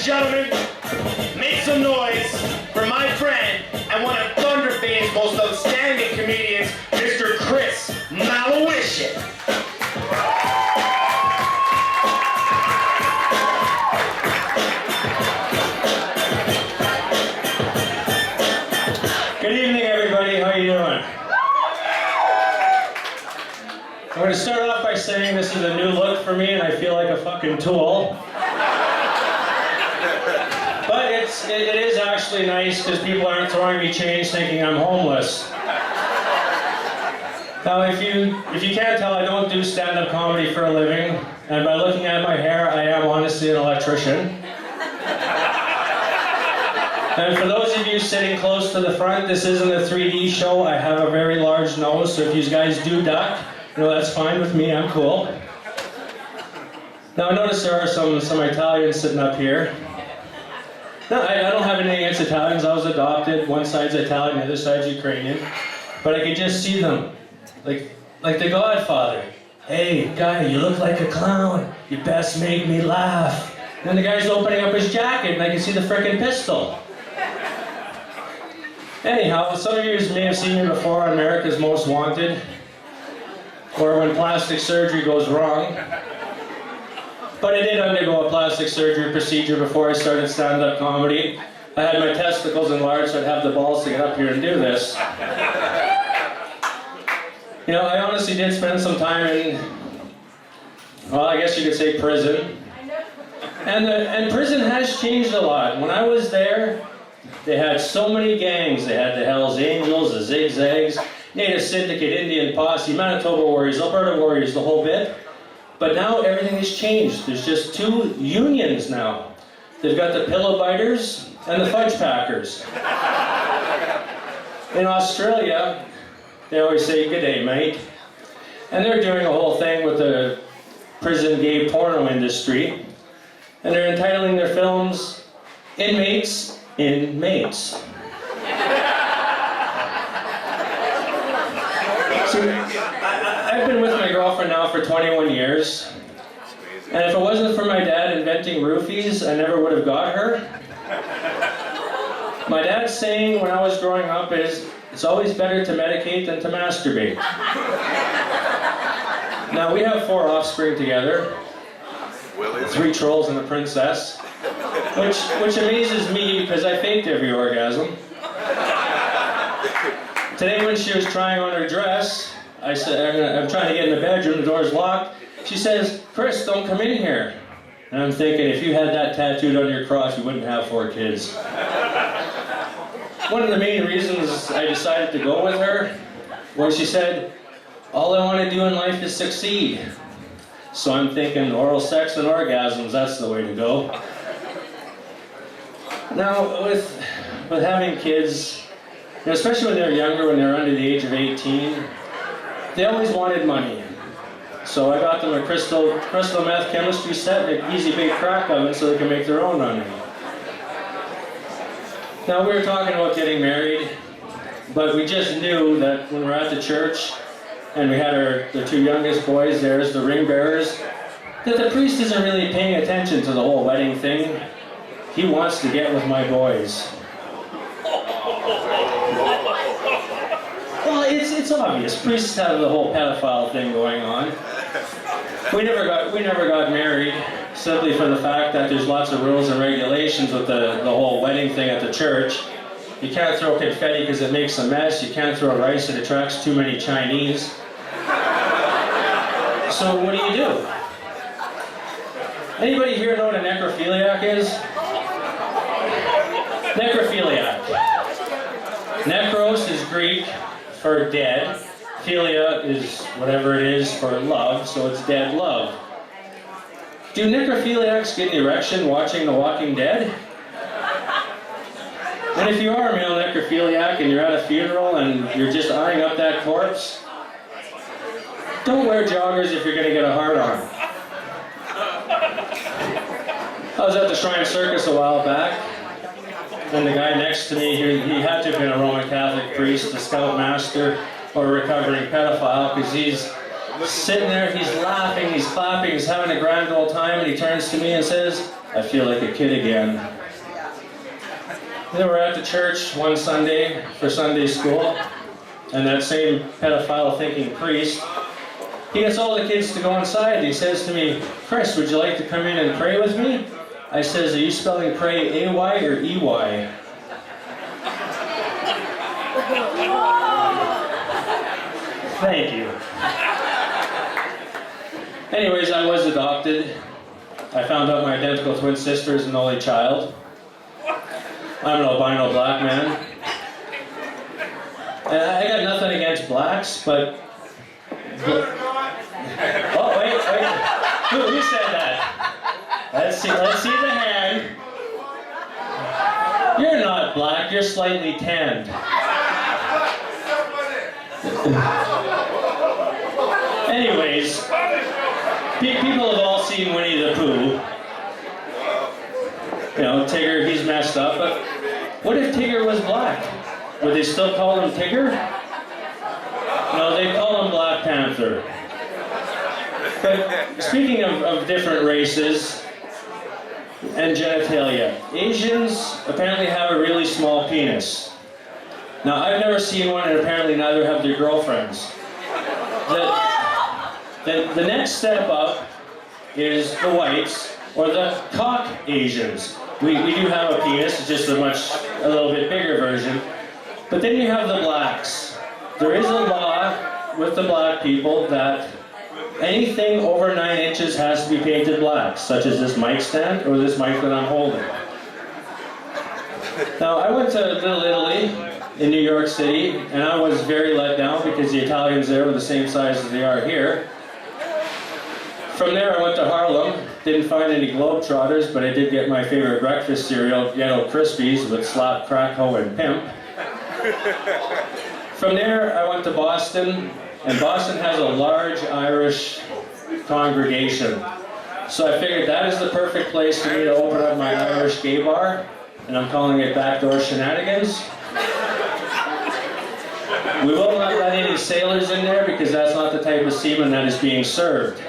gentlemen, make some noise for my friend and one of Thunder Fame's most outstanding comedians, Mr. Chris Mulawyshyn. Good evening, everybody. How you doing? I'm going to start off by saying this is a new look for me and I feel like a fucking tool. But it is actually nice because people aren't throwing me change thinking I'm homeless. Now, if you can't tell, I don't do stand-up comedy for a living, and by looking at my hair, I am honestly an electrician. And for those of you sitting close to the front, this isn't a 3D show. I have a very large nose, so if you guys do duck, that's fine with me, I'm cool. Now I notice there are some Italians sitting up here. No, I don't have anything against Italians. I was adopted. One side's Italian, the other side's Ukrainian. But I could just see them, like the Godfather. Hey, guy, you look like a clown. You best make me laugh. And then the guy's opening up his jacket and I can see the frickin' pistol. Anyhow, some of you may have seen me before on America's Most Wanted, or when plastic surgery goes wrong. But I did undergo a plastic surgery procedure before I started stand-up comedy. I had my testicles enlarged, so I'd have the balls to get up here and do this. I honestly did spend some time in, well, I guess you could say prison. And prison has changed a lot. When I was there, they had so many gangs. They had the Hells Angels, the Zigzags, Native Syndicate, Indian Posse, Manitoba Warriors, Alberta Warriors, the whole bit. But now everything has changed. There's just two unions now. They've got the Pillow Biters and the Fudge Packers. In Australia, they always say, "Good day, mate." And they're doing a whole thing with the prison gay porno industry. And they're entitling their films, Inmates, Inmates. So, I've been with my girlfriend now for 21 years. And if it wasn't for my dad inventing roofies, I never would have got her. My dad's saying when I was growing up is, it's always better to medicate than to masturbate. Now, we have 4 offspring together. 3 trolls and a princess. Which amazes me because I faked every orgasm. Today when she was trying on her dress, I said, I'm trying to get in the bedroom, the door's locked. She says, "Chris, don't come in here." And I'm thinking, if you had that tattooed on your crotch, you wouldn't have 4 kids. One of the main reasons I decided to go with her was she said, "All I want to do in life is succeed." So I'm thinking oral sex and orgasms, that's the way to go. Now, with having kids, especially when they're younger, when they're under the age of 18, they always wanted money. So I got them a crystal meth chemistry set and an easy bake crack oven so they can make their own money. Now, we were talking about getting married, but we just knew that when we're at the church and we had the 2 youngest boys there as the ring bearers, that the priest isn't really paying attention to the whole wedding thing. He wants to get with my boys. Well, it's obvious. Priests have the whole pedophile thing going on. We never got married simply for the fact that there's lots of rules and regulations with the whole wedding thing at the church. You can't throw confetti because it makes a mess. You can't throw rice, it attracts too many Chinese. So what do? Anybody here know what a necrophiliac is? Necrophiliac. Necros is Greek for dead. Philia is whatever it is for love, so it's dead love. Do necrophiliacs get an erection watching The Walking Dead? And if you are a male necrophiliac and you're at a funeral and you're just eyeing up that corpse, don't wear joggers if you're going to get a hard-on. I was at the Shrine Circus a while back, and the guy next to me, he had to have been a Roman Catholic priest, a scoutmaster, or a recovering pedophile, because he's sitting there, he's laughing, he's clapping, he's having a grand old time, and he turns to me and says, I feel like a kid again. Then we're at the church one Sunday for Sunday school, and that same pedophile-thinking priest, he gets all the kids to go inside. He says to me, "Chris, would you like to come in and pray with me?" I says, "Are you spelling pray A-Y or E-Y?" Thank you. Anyways, I was adopted. I found out my identical twin sister is an only child. I'm an albino black man. And I got nothing against blacks, but... Oh, wait. Who said that? Let's see the hand. You're not black, you're slightly tanned. Anyways, people have all seen Winnie the Pooh. You know, Tigger, he's messed up, but what if Tigger was black? Would they still call him Tigger? No, they call him Black Panther. But speaking of different races and genitalia, Asians apparently have a really small penis. Now, I've never seen one, and apparently neither have their girlfriends. The next step up is the whites, or the Caucasians. We do have a penis, it's just a little bit bigger version. But then you have the blacks. There is a law with the black people that anything over 9 inches has to be painted black, such as this mic stand or this mic that I'm holding. Now, I went to Little Italy in New York City, and I was very let down because the Italians there were the same size as they are here. From there, I went to Harlem. Didn't find any Globetrotters, but I did get my favorite breakfast cereal, Yellow Krispies, with slap, crack, hoe, and pimp. From there, I went to Boston, and Boston has a large Irish congregation. So I figured that is the perfect place for me to open up my Irish gay bar, and I'm calling it Backdoor Shenanigans. We will not let any sailors in there because that's not the type of semen that is being served.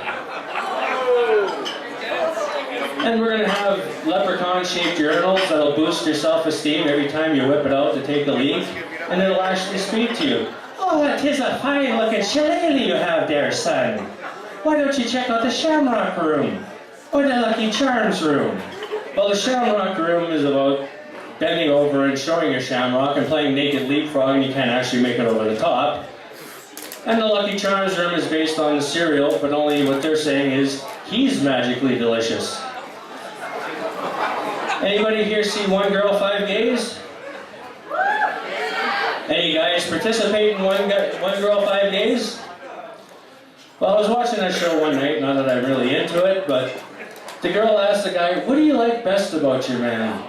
And we're going to have leprechaun-shaped urinals that'll boost your self-esteem every time you whip it out to take a leak, and it'll actually speak to you. "Oh, it is a fine-looking shillelagh you have there, son. Why don't you check out the Shamrock Room? Or the Lucky Charms Room?" Well, the Shamrock Room is about bending over and showing your shamrock and playing naked leapfrog, and you can't actually make it over the top. And the Lucky Charms Room is based on the cereal, but only what they're saying is, he's magically delicious. Anybody here see One Girl, Five Gays? Any guys participate in One Girl, Five Gays? Well, I was watching that show one night, not that I'm really into it, but the girl asked the guy, "What do you like best about your man?"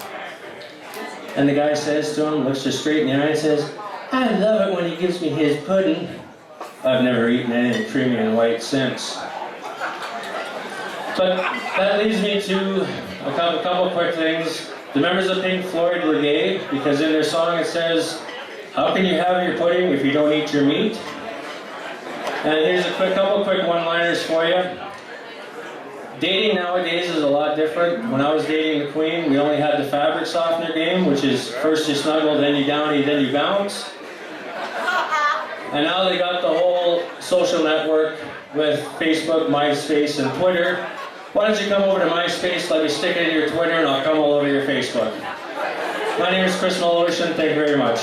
And the guy says to him, looks her straight in the eye and says, "I love it when he gives me his pudding." I've never eaten anything creamy and white since. But that leads me to a couple quick things. The members of Pink Floyd were gay because in their song it says, "How can you have your pudding if you don't eat your meat?" And here's a couple quick one-liners for you. Dating nowadays is a lot different. When I was dating the Queen, we only had the fabric softener game, which is first you snuggle, then you downy, then you bounce. And now they got the whole social network with Facebook, MySpace, and Twitter. Why don't you come over to MySpace, let me stick it in your Twitter, and I'll come all over your Facebook. My name is Chris Mulawyshyn. Thank you very much.